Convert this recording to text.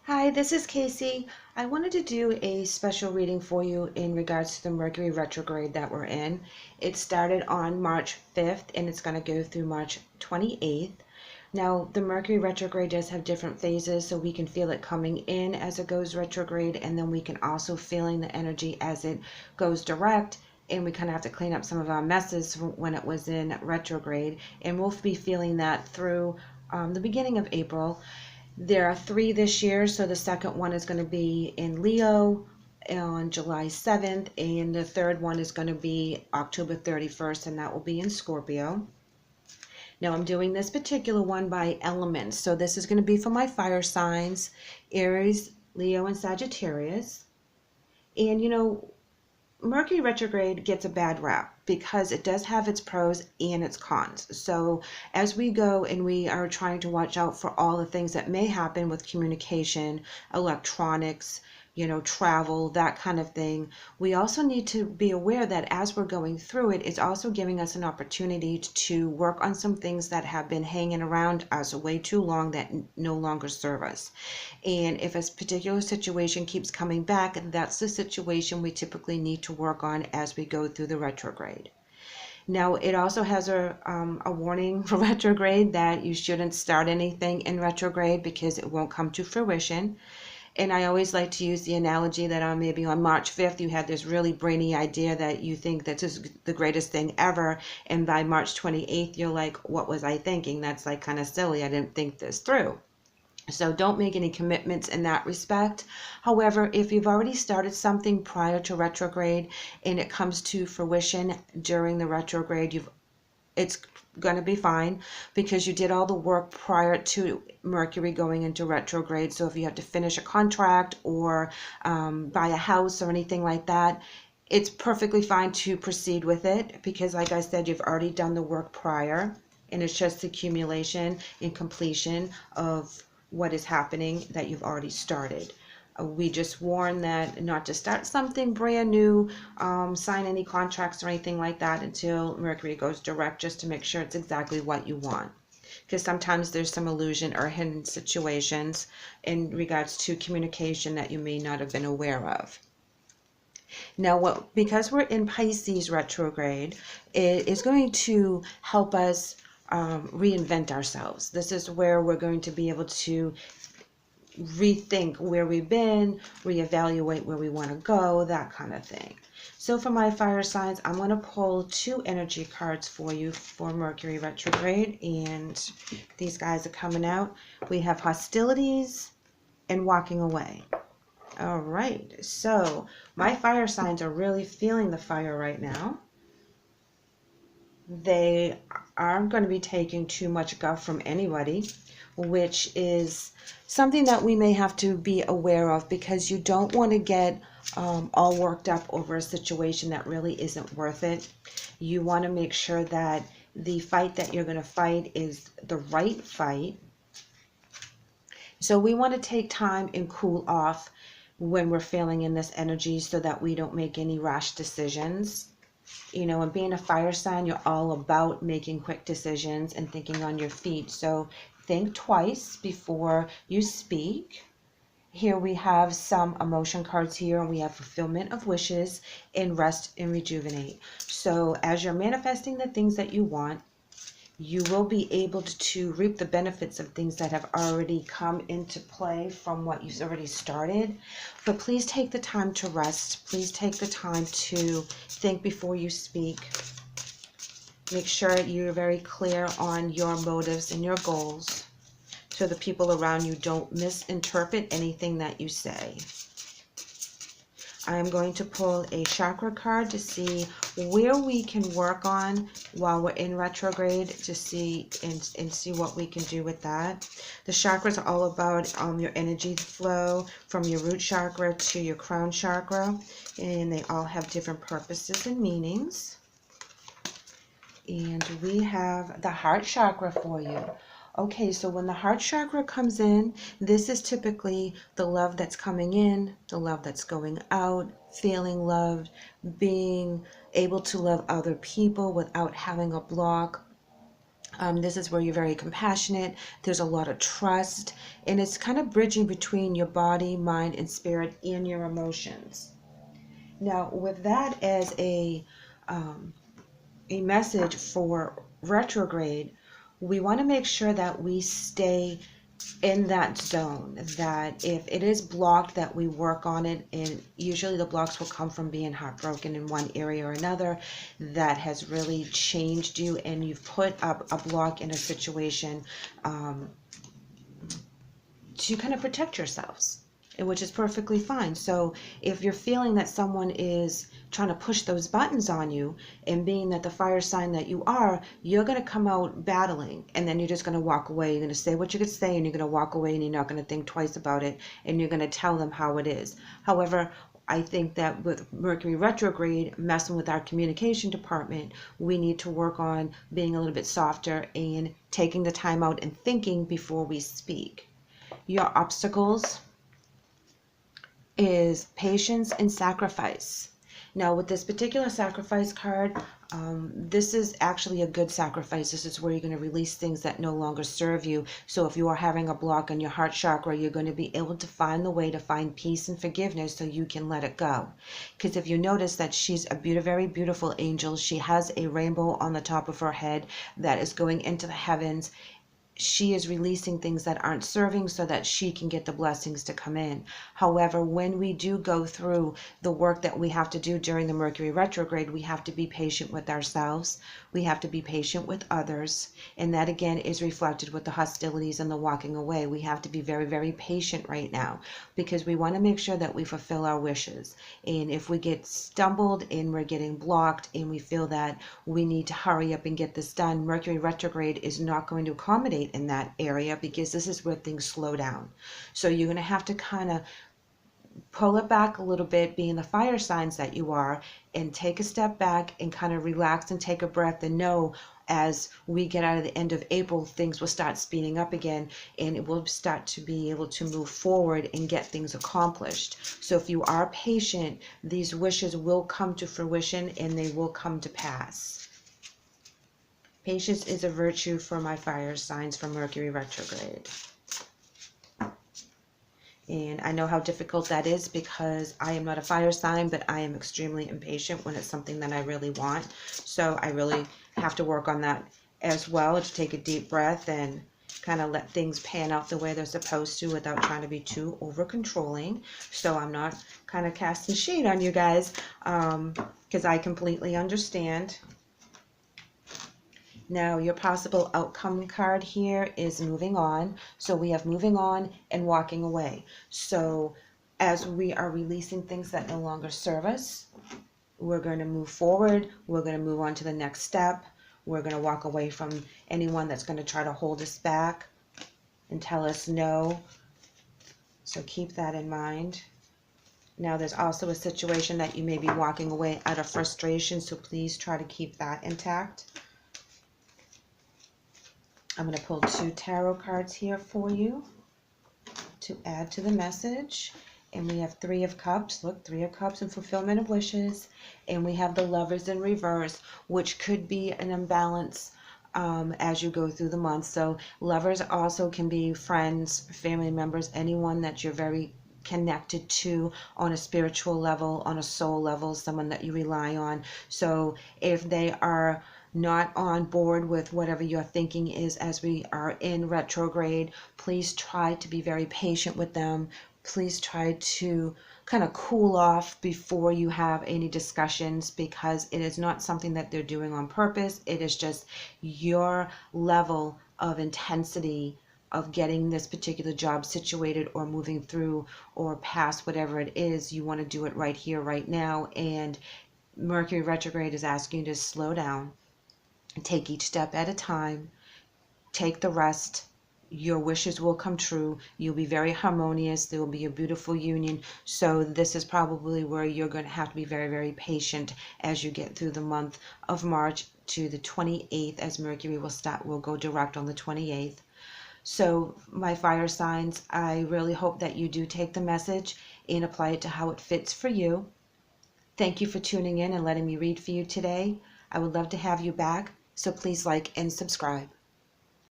Hi, this is Kacee. I wanted to do a special reading for you in regards to the Mercury retrograde that we're in. It started on March 5th and it's going to go through March 28th. Now, the Mercury retrograde does have different phases, so we can feel it coming in as it goes retrograde, and then we can also feeling the energy as it goes direct, and we kind of have to clean up some of our messes from when it was in retrograde, and we'll be feeling that through the beginning of April. There are three this year, so the second one is going to be in Leo on July 7th, and the third one is going to be October 31st, and that will be in Scorpio. Now I'm doing this particular one by elements, so this is going to be for my fire signs, Aries, Leo, and Sagittarius. And Mercury retrograde gets a bad rap because it does have its pros and its cons. So as we go and we are trying to watch out for all the things that may happen with communication, electronics, travel, that kind of thing, we also need to be aware that as we're going through it, it's also giving us an opportunity to work on some things that have been hanging around us way too long that no longer serve us. And if a particular situation keeps coming back, that's the situation we typically need to work on as we go through the retrograde. Now, it also has a warning for retrograde that you shouldn't start anything in retrograde because it won't come to fruition. And I always like to use the analogy that maybe on March 5th, you had this really brainy idea that you think that this is the greatest thing ever. And by March 28th, you're like, what was I thinking? That's like kind of silly. I didn't think this through. So don't make any commitments in that respect. However, if you've already started something prior to retrograde and it comes to fruition during the retrograde, it's going to be fine because you did all the work prior to Mercury going into retrograde. So if you have to finish a contract or buy a house or anything like that, it's perfectly fine to proceed with it because, like I said, you've already done the work prior, and it's just the accumulation and completion of what is happening that you've already started. We just warn that not to start something brand new, sign any contracts or anything like that until Mercury goes direct, just to make sure it's exactly what you want. Because sometimes there's some illusion or hidden situations in regards to communication that you may not have been aware of. Now, because we're in Pisces retrograde, it is going to help us reinvent ourselves. This is where we're going to be able to rethink where we've been, reevaluate where we want to go, that kind of thing. So for my fire signs, I'm going to pull two energy cards for you for Mercury retrograde, and these guys are coming out. We have hostilities and walking away. All right, so my fire signs are really feeling the fire right now. They aren't going to be taking too much guff from anybody, which is something that we may have to be aware of, because you don't want to get all worked up over a situation that really isn't worth it. You want to make sure that the fight that you're going to fight is the right fight. So we want to take time and cool off when we're feeling in this energy so that we don't make any rash decisions. And being a fire sign, you're all about making quick decisions and thinking on your feet. So think twice before you speak. Here we have some emotion cards here, and we have fulfillment of wishes and rest and rejuvenate. So as you're manifesting the things that you want, you will be able to reap the benefits of things that have already come into play from what you've already started. But please take the time to rest. Please take the time to think before you speak. Make sure you're very clear on your motives and your goals, so the people around you don't misinterpret anything that you say. I'm going to pull a chakra card to see where we can work on while we're in retrograde, to see and see what we can do with that. The chakras are all about your energy flow from your root chakra to your crown chakra, and they all have different purposes and meanings. And we have the heart chakra for you. Okay, so when the heart chakra comes in, this is typically the love that's coming in, the love that's going out, feeling loved, being able to love other people without having a block, This is where you're very compassionate. There's a lot of trust, and it's kind of bridging between your body, mind, and spirit and your emotions. Now, with that as a message for retrograde, we want to make sure that we stay in that zone, that if it is blocked, that we work on it. And usually the blocks will come from being heartbroken in one area or another that has really changed you, and you've put up a block in a situation to kind of protect yourselves, which is perfectly fine. So if you're feeling that someone is trying to push those buttons on you, and being that the fire sign that you are, you're going to come out battling, and then you're just going to walk away. You're going to say what you could say, and you're going to walk away, and you're not going to think twice about it, and you're going to tell them how it is. However, I think that with Mercury retrograde messing with our communication department, we need to work on being a little bit softer and taking the time out and thinking before we speak. Your obstacles is patience and sacrifice. Now, with this particular sacrifice card, this is actually a good sacrifice. This is where you're going to release things that no longer serve you. So if you are having a block on your heart chakra, you're going to be able to find the way to find peace and forgiveness so you can let it go. Because if you notice that she's a very beautiful angel, she has a rainbow on the top of her head that is going into the heavens. She is releasing things that aren't serving so that she can get the blessings to come in. However, when we do go through the work that we have to do during the Mercury retrograde, we have to be patient with ourselves. We have to be patient with others. And that again is reflected with the hostilities and the walking away. We have to be very patient right now, because we want to make sure that we fulfill our wishes. And if we get stumbled and we're getting blocked and we feel that we need to hurry up and get this done, Mercury retrograde is not going to accommodate in that area, because this is where things slow down. So you're going to have to kind of pull it back a little bit, being the fire signs that you are, and take a step back and kind of relax and take a breath, and know as we get out of the end of April, things will start speeding up again, and it will start to be able to move forward and get things accomplished. So if you are patient, these wishes will come to fruition and they will come to pass. Patience is a virtue for my fire signs for Mercury retrograde. And I know how difficult that is, because I am not a fire sign, but I am extremely impatient when it's something that I really want. So I really have to work on that as well, to take a deep breath and kind of let things pan out the way they're supposed to without trying to be too over controlling. So I'm not kind of casting shade on you guys, because I completely understand. Now, your possible outcome card here is moving on. So we have moving on and walking away. So as we are releasing things that no longer serve us, we're going to move forward. We're going to move on to the next step. We're going to walk away from anyone that's going to try to hold us back and tell us no. So keep that in mind. Now, there's also a situation that you may be walking away out of frustration, so please try to keep that intact. I'm going to pull 2 tarot cards here for you to add to the message. And we have 3 of Cups. Look, 3 of Cups and fulfillment of wishes. And we have the Lovers in reverse, which could be an imbalance as you go through the month. So lovers also can be friends, family members, anyone that you're very connected to on a spiritual level, on a soul level, someone that you rely on. So if they are not on board with whatever your thinking is as we are in retrograde, please try to be very patient with them. Please try to kind of cool off before you have any discussions, because it is not something that they're doing on purpose. It is just your level of intensity of getting this particular job situated or moving through or past whatever it is. You want to do it right here, right now. And Mercury retrograde is asking you to slow down. Take each step at a time. Take the rest. Your wishes will come true. You'll be very harmonious. There will be a beautiful union. So this is probably where you're going to have to be very patient as you get through the month of March to the 28th, as Mercury will go direct on the 28th. So my fire signs, I really hope that you do take the message and apply it to how it fits for you. Thank you for tuning in and letting me read for you today. I would love to have you back. So please like and subscribe.